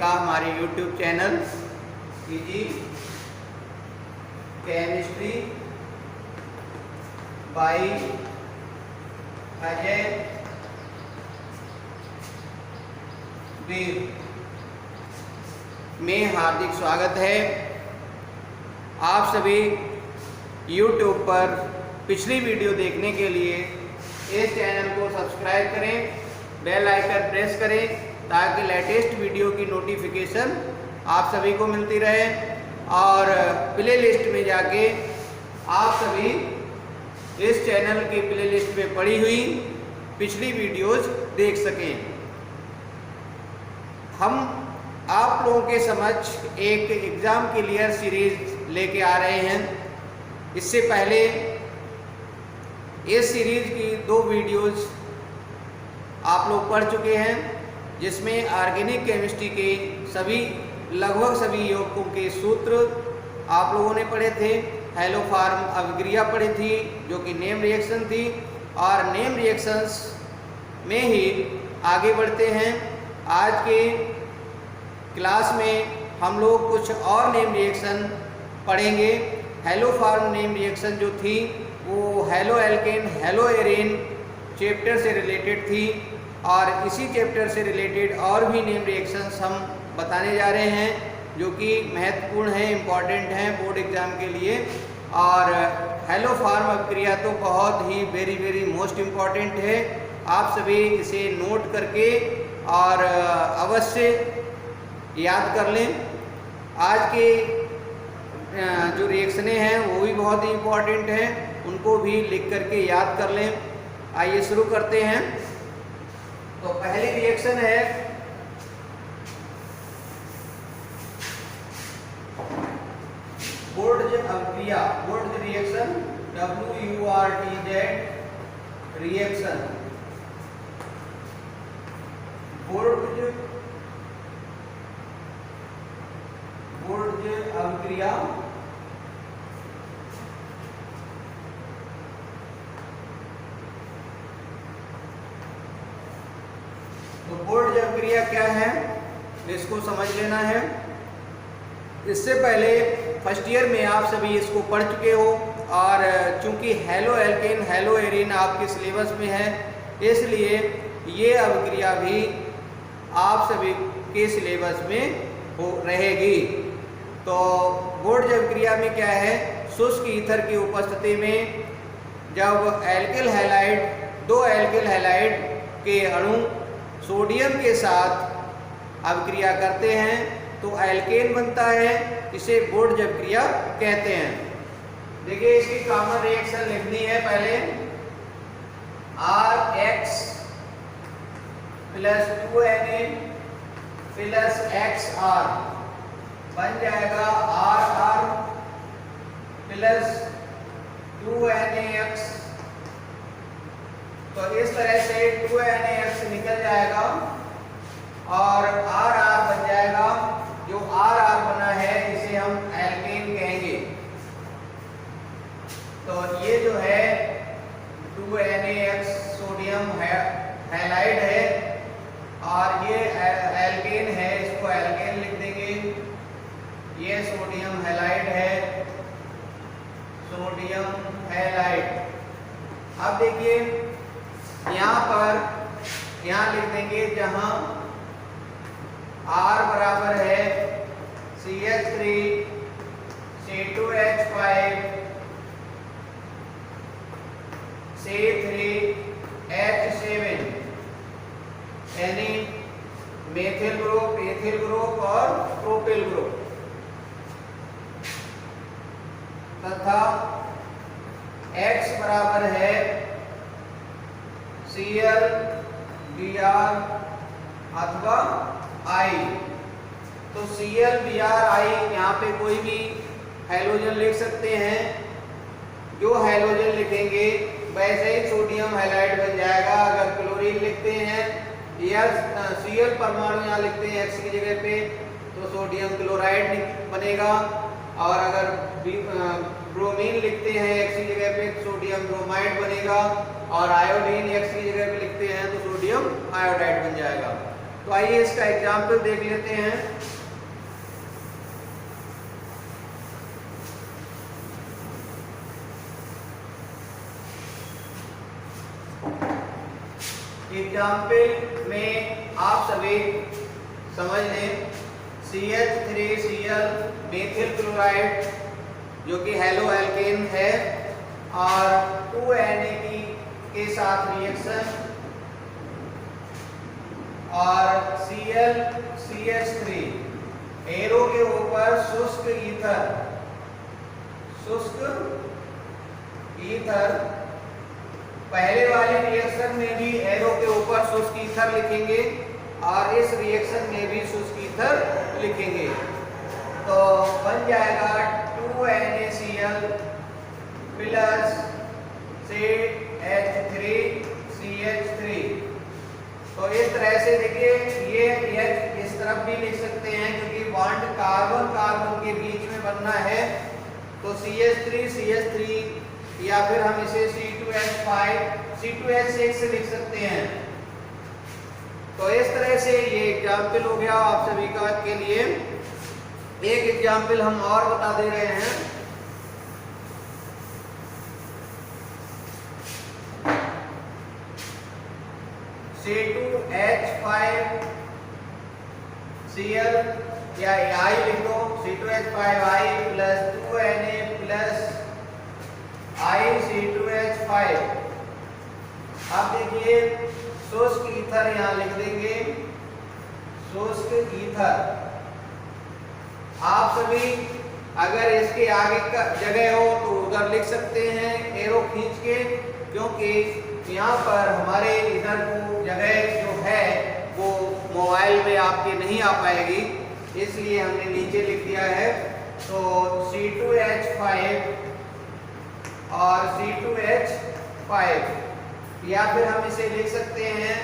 का हमारे YouTube channel PG chemistry by Ajay Veer में हार्दिक स्वागत है। आप सभी YouTube पर पिछली वीडियो देखने के लिए इस चैनल को सब्सक्राइब करें, बेल आइकन प्रेस करें ताकि लेटेस्ट वीडियो की नोटिफिकेशन आप सभी को मिलती रहे और प्ले लिस्ट में जाके आप सभी इस चैनल की प्ले लिस्ट में पड़ी हुई पिछली वीडियोज देख सकें। हम आप लोगों के समक्ष एक एग्ज़ाम क्लियर सीरीज लेके आ रहे हैं। इससे पहले इस सीरीज की 2 वीडियोज आप लोग पढ़ चुके हैं, जिसमें ऑर्गेनिक केमिस्ट्री के लगभग सभी यौगिकों के सूत्र आप लोगों ने पढ़े थे। हैलोफॉर्म अभिक्रिया पढ़ी थी जो कि नेम रिएक्शन थी, और नेम रिएक्शंस में ही आगे बढ़ते हैं। आज के क्लास में हम लोग कुछ और नेम रिएक्शन पढ़ेंगे। हैलोफॉर्म नेम रिएक्शन जो थी वो हेलो एल्केन हेलो एरेन चैप्टर से रिलेटेड थी, और इसी चैप्टर से रिलेटेड और भी नेम रिएक्शंस हम बताने जा रहे हैं जो कि महत्वपूर्ण हैं, इम्पॉर्टेंट हैं बोर्ड एग्ज़ाम के लिए। और हैलोफॉर्म अभिक्रिया तो बहुत ही वेरी मोस्ट इम्पॉर्टेंट है। आप सभी इसे नोट करके और अवश्य याद कर लें। आज के जो रिएक्शनें हैं वो भी बहुत ही इम्पॉर्टेंट हैं, उनको भी लिख करके याद कर लें। आइए शुरू करते हैं। तो पहली रिएक्शन है वुर्ट्ज अभिक्रिया, वुर्ट्ज रिएक्शन, WURTZ रिएक्शन, वुर्ट्ज अभिक्रिया। तो वुर्ट्ज अभिक्रिया क्या है इसको समझ लेना है। इससे पहले फर्स्ट ईयर में आप सभी इसको पढ़ चुके हो, और चूंकि हेलो एल्केन हेलो एरीन आपके सिलेबस में है, इसलिए ये अभिक्रिया भी आप सभी के सिलेबस में हो रहेगी। तो वुर्ट्ज अभिक्रिया में क्या है, शुष्क ईथर की उपस्थिति में जब एल्किल हैलाइड, 2 एल्किल हैलाइड के अणु सोडियम के साथ अभिक्रिया करते हैं तो एल्केन बनता है, इसे वुर्ट्ज अभिक्रिया कहते हैं। देखिए इसकी कॉमन रिएक्शन लिखनी है। पहले RX + 2Na + XR बन जाएगा RR + 2NaX। तो इस तरह से 2NaX निकल जाएगा और RR बन जाएगा। जो RR बना है इसे हम एल्केन कहेंगे। तो ये जो है 2NaX सोडियम हैलाइड है और ये एल्केन है, इसको एल्केन लिख देंगे। ये सोडियम हैलाइड है, सोडियम हैलाइड। अब देखिए यहाँ लिख देंगे जहां R बराबर है CH3 C2H5 C3H7 यानी मेथिल ग्रुप, एथिल ग्रुप और प्रोपिल ग्रुप, तथा X बराबर है Cl Br अथवा I। तो Cl Br I यहाँ पे कोई भी हैलोजन लिख सकते हैं। जो हैलोजन लिखेंगे वैसे ही सोडियम हैलाइड बन जाएगा। अगर क्लोरीन लिखते हैं या Cl परमाणु यहाँ लिखते हैं X की जगह पे तो सोडियम क्लोराइड बनेगा, और अगर ब्रोमीन लिखते हैं X की जगह पे तो सोडियम ब्रोमाइड बनेगा, और आयोडीन X की जगह पे लिखते हैं तो सोडियम आयोडाइड बन जाएगा। तो आइए इसका एग्जाम्पल देख लेते हैं। एग्जाम्पल में आप सभी समझ लें, CH3Cl मेथिल क्लोराइड जो कि हेलो एल्केन है और 2Na के साथ रिएक्शन और ClCH3 एरो के ऊपर शुष्क ईथर पहले वाले रिएक्शन में भी एरो के ऊपर शुष्क ईथर लिखेंगे और इस रिएक्शन में भी शुष्क ईथर लिखेंगे, तो बन जाएगा 2NaCl प्लस CH3CH3। तो इस तरह से देखिए ये H इस तरफ भी लिख सकते हैं क्योंकि बॉन्ड कार्बन कार्बन के बीच में बनना है, तो CH3CH3 या फिर हम इसे C2H6 लिख सकते हैं। तो इस तरह से ये एग्जाम्पल हो गया आप सभी का के लिए। एक एग्जाम्पल हम और बता दे रहे हैं। C2H5Cl या I लिख दो, C2H5I plus 2Na plus IC2H5। अब देखिए शुष्क ईथर यहां लिख देंगे, शुष्क ईथर। आप सभी अगर इसके आगे का जगह हो तो उधर लिख सकते हैं एरो खींच के, क्योंकि यहाँ पर हमारे इधर को जगह जो है वो मोबाइल में आपके नहीं आ पाएगी, इसलिए हमने नीचे लिख दिया है। तो C2H5 और C2H5 या फिर हम इसे लिख सकते हैं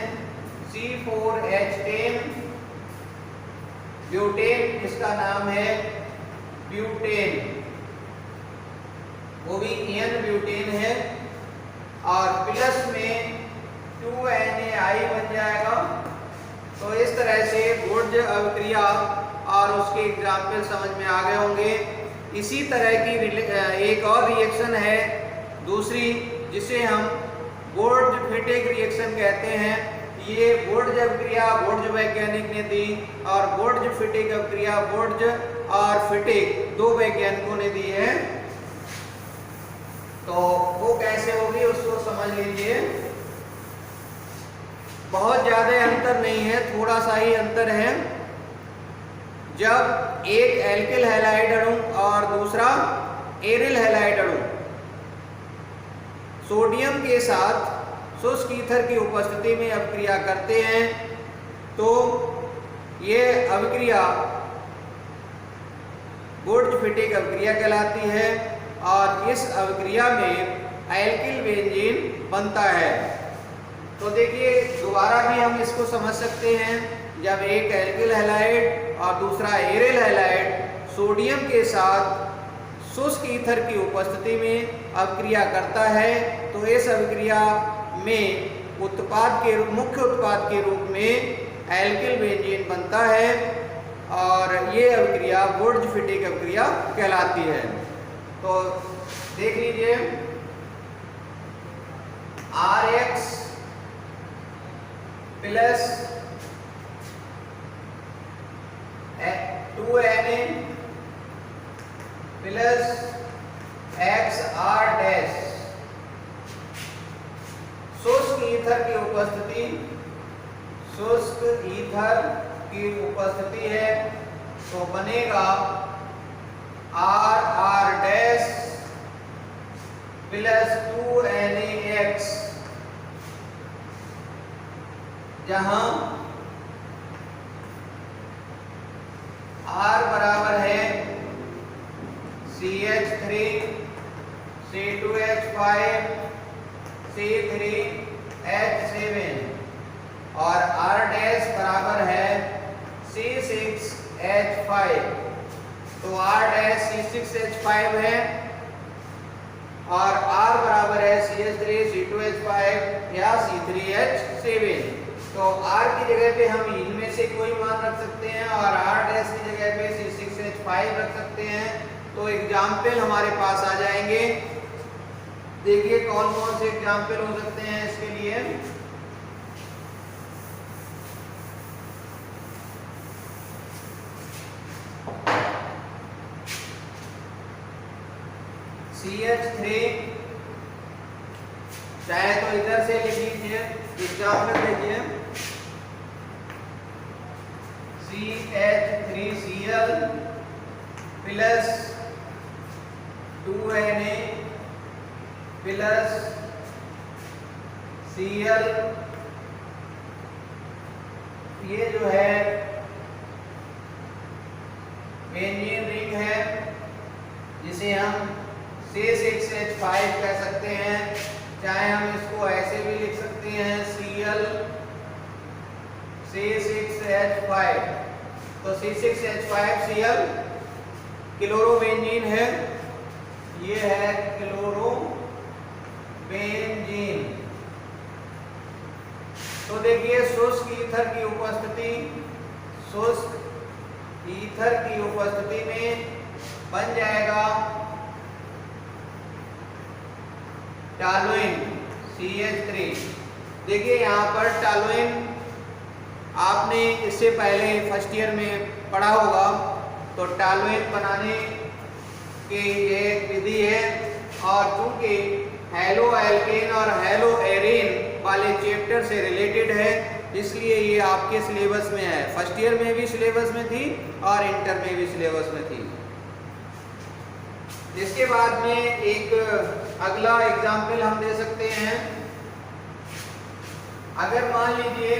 C4H10 ब्यूटेन, इसका नाम है ब्यूटेन, वो भी N ब्यूटेन है, और प्लस में 2NaI बन जाएगा। तो इस तरह से वोल्ज अभिक्रिया और उसके एग्जाम्पल समझ में आ गए होंगे। इसी तरह की एक और रिएक्शन है दूसरी, जिसे हम वोल्ज-फिटिक रिएक्शन कहते हैं। ये वोल्ज अभिक्रिया वोल्ज वैज्ञानिक ने दी और वोल्ज-फिटिक अभिक्रिया वोल्ज और फिटिक दो वैज्ञानिकों ने दी है। तो वो कैसे होगी उसको समझ लीजिए। बहुत ज्यादा अंतर नहीं है, थोड़ा सा ही अंतर है। जब एक एल्किल हैलाइड अणु और दूसरा एरिल हैलाइड अणु सोडियम के साथ शुष्क ईथर की उपस्थिति में अभिक्रिया करते हैं, तो ये अभिक्रिया वोल्ज-फिटिक अभिक्रिया कहलाती है और इस अभिक्रिया में एल्किल बेंजीन बनता है। तो देखिए दोबारा भी हम इसको समझ सकते हैं। जब एक एल्किल हैलाइड और दूसरा एरिल हैलाइड सोडियम के साथ शुष्क ईथर की उपस्थिति में अभिक्रिया करता है, तो इस अभिक्रिया में मुख्य उत्पाद के रूप में एल्किल बेंजीन बनता है और ये अभिक्रिया वोल्ज-फिटिक अभिक्रिया कहलाती है। तो देख लीजिए RX plus 2Na plus XR dash शुष्क ईथर की उपस्थिति है, तो बनेगा RR डैश प्लस 2NaX, जहां R बराबर है CH3 C2H5 C3H7 और R डैश बराबर है C6H5। तो R डैश C6H5 है और R बराबर है CH3 C2H5 या C3H7। तो R की जगह पे हम इनमें से कोई मान रख सकते हैं और R डैश की जगह पे C6H5 रख सकते हैं। तो एग्जाम्पल हमारे पास आ जाएंगे। देखिए कौन कौन से एग्जाम्पल हो सकते हैं इसके लिए। CH3 चाहे तो इधर से लिख लीजिए, एग्जाम्पल देखिए CH3Cl plus 2Na plus Cl, ये जो है बेंजीन रिंग है जिसे हम C6H5 कह सकते हैं। चाहे हम इसको ऐसे भी लिख सकते हैं Cl C6H5। तो C6H5Cl क्लोरोबेंजीन है, ये है क्लोरोबेंजीन। तो देखिए शुष्क ईथर की उपस्थिति, शुष्क ईथर की उपस्थिति में बन जाएगा टॉलुइन CH3। देखिए यहाँ पर टॉलुइन आपने इससे पहले फर्स्ट ईयर में पढ़ा होगा। तो टॉलुइन बनाने की ये एक विधि है और चूंकि हेलो एल्केन और हेलो एरेन वाले चैप्टर से रिलेटेड है इसलिए ये आपके सिलेबस में है। फर्स्ट ईयर में भी सिलेबस में थी और इंटर में भी सिलेबस में थी। इसके बाद में एक अगला एग्जाम्पल हम दे सकते हैं। अगर मान लीजिए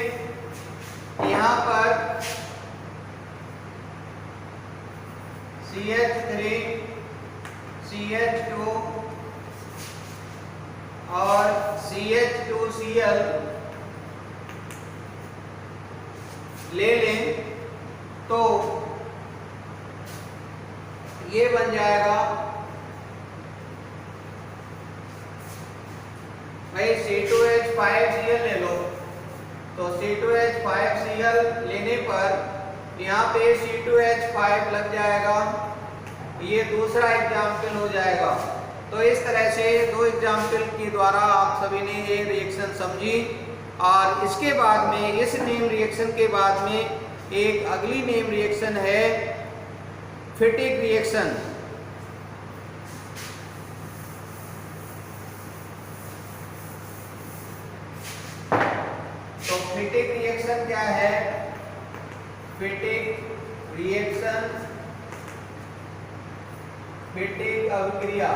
यहाँ पर CH3 CH2 और CH2Cl ले लें तो ये बन जाएगा भाई C2H5Cl ले लो। तो C2H5Cl लेने पर यहाँ पे C2H5 लग जाएगा, ये दूसरा एग्जाम्पल हो जाएगा। तो इस तरह से दो एग्जाम्पल के द्वारा आप सभी ने ये रिएक्शन समझी। और इसके बाद में, इस नेम रिएक्शन के बाद में एक अगली नेम रिएक्शन है फिटिक रिएक्शन। तो फिटिक रिएक्शन क्या है? फिटिक रिएक्शन, फिटिक अभिक्रिया,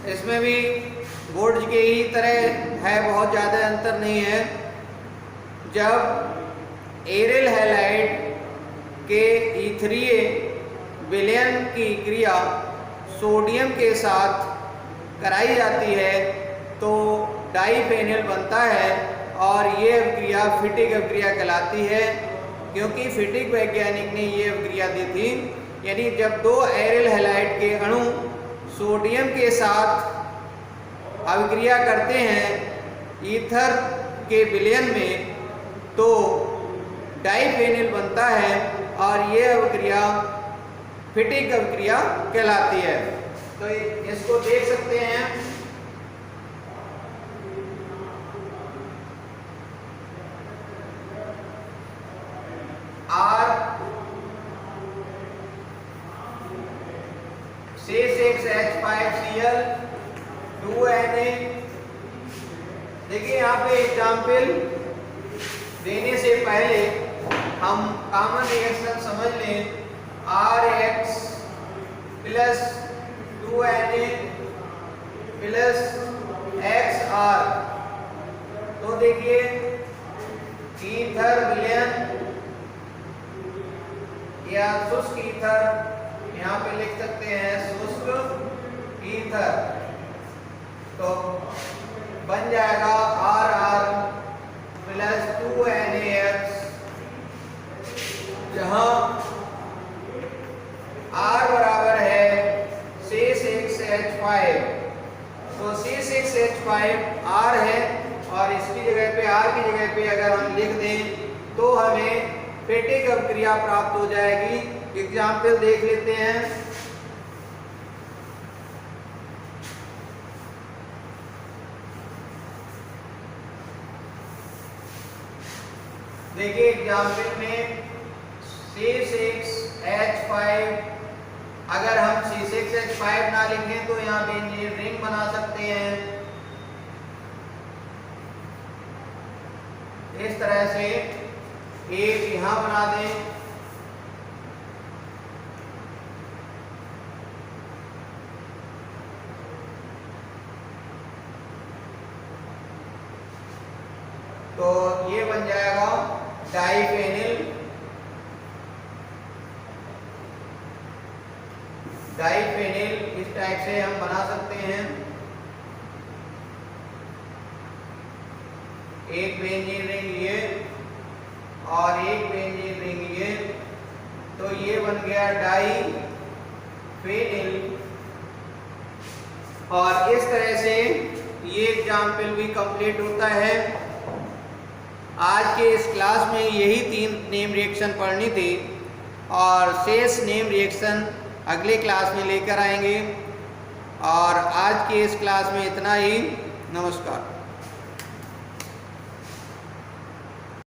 इसमें भी बोर्ड के ही तरह है, बहुत ज़्यादा अंतर नहीं है। जब एरिल हैलाइड के ईथरीय विलयन की क्रिया सोडियम के साथ कराई जाती है तो डाइफेनिल बनता है और ये अभिक्रिया फिटिक अभिक्रिया कहलाती है। क्योंकि फिटिक वैज्ञानिक ने ये अभिक्रिया दी थी, यानी जब दो एरिल हैलाइड के अणु सोडियम के साथ अभिक्रिया करते हैं ईथर के विलयन में तो डाइफेनिल बनता है और ये अभिक्रिया फिटिक अभिक्रिया कहलाती है। तो इसको देख सकते हैं। R C6H5Cl 2Na। देखिए यहाँ पे एग्जाम्पल देने से पहले हम कॉमन रिएक्शन समझ लें। RX plus 2Na plus XR। तो देखिए ईथर विलयन या शुष्क ईथर, यहाँ पे लिख सकते हैं शुष्क ईथर, तो बन जाएगा RR प्लस 2NaX, जहां R बराबर है C6H5 CH5 R है और इसकी जगह पे R की जगह पे अगर हम लिख दें तो हमें फेटिक अभिक्रिया प्राप्त हो जाएगी। एग्जाम्पल देख लेते हैं। देखिए एग्जाम्पल में C6H5, अगर हम C6H5 ना लिखें तो यहाँ बेंजीन रिंग बना सकते हैं। इस तरह से एक यहाँ बना दें, तो ये बन जाएगा डाइफेनिल इस टाइप से हम बना सकते हैं। एक बेंजीन रिंग ये और एक बेंजीन रिंग ये, तो ये बन गया डाइफेनिल। और इस तरह से ये एग्जाम्पल भी कंप्लीट होता है। आज के इस क्लास में यही 3 नेम रिएक्शन पढ़नी थी और शेष नेम रिएक्शन अगले क्लास में लेकर आएंगे। और आज के इस क्लास में इतना ही। नमस्कार।